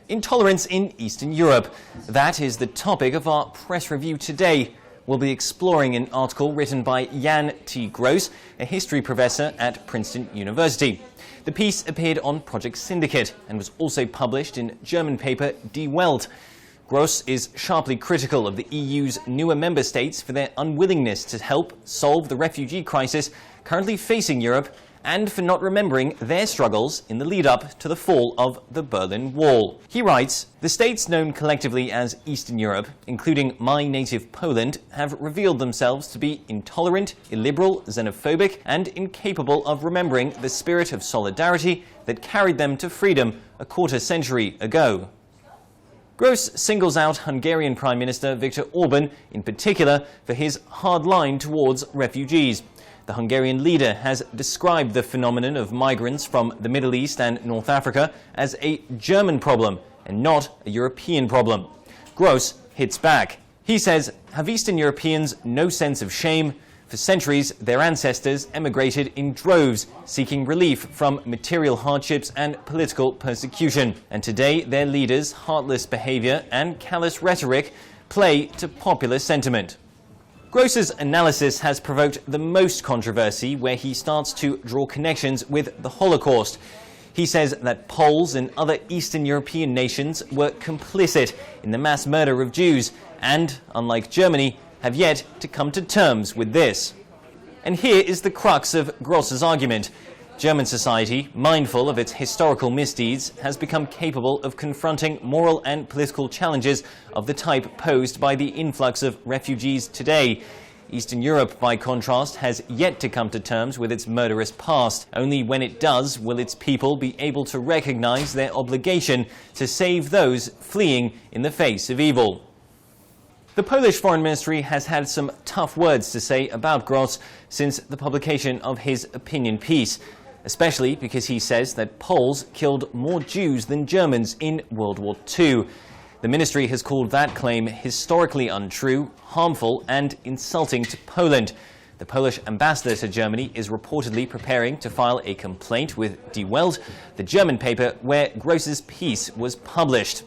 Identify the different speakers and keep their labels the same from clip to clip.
Speaker 1: Intolerance in Eastern Europe. That is the topic of our press review today. We'll be exploring an article written by Jan T. Gross, a history professor at Princeton University. The piece appeared on Project Syndicate and was also published in German paper Die Welt. Gross is sharply critical of the EU's newer member states for their unwillingness to help solve the refugee crisis currently facing Europe, and for not remembering their struggles in the lead-up to the fall of the Berlin Wall. He writes, "The states known collectively as Eastern Europe, including my native Poland, have revealed themselves to be intolerant, illiberal, xenophobic, and incapable of remembering the spirit of solidarity that carried them to freedom a quarter-century ago." Gross singles out Hungarian Prime Minister Viktor Orban, in particular, for his hard line towards refugees. The Hungarian leader has described the phenomenon of migrants from the Middle East and North Africa as a German problem and not a European problem. Gross hits back. He says, "Have Eastern Europeans no sense of shame? For centuries, their ancestors emigrated in droves, seeking relief from material hardships and political persecution. And today, their leaders' heartless behavior and callous rhetoric play to popular sentiment." Gross's analysis has provoked the most controversy, where he starts to draw connections with the Holocaust. He says that Poles and other Eastern European nations were complicit in the mass murder of Jews and, unlike Germany, have yet to come to terms with this. And here is the crux of Gross's argument. German society, mindful of its historical misdeeds, has become capable of confronting moral and political challenges of the type posed by the influx of refugees today. Eastern Europe, by contrast, has yet to come to terms with its murderous past. Only when it does will its people be able to recognize their obligation to save those fleeing in the face of evil. The Polish Foreign Ministry has had some tough words to say about Gross since the publication of his opinion piece, especially because he says that Poles killed more Jews than Germans in World War II. The ministry has called that claim historically untrue, harmful, and insulting to Poland. The Polish ambassador to Germany is reportedly preparing to file a complaint with Die Welt, the German paper where Gross's piece was published.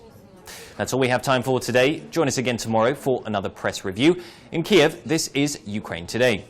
Speaker 1: That's all we have time for today. Join us again tomorrow for another press review. In Kiev, this is Ukraine Today.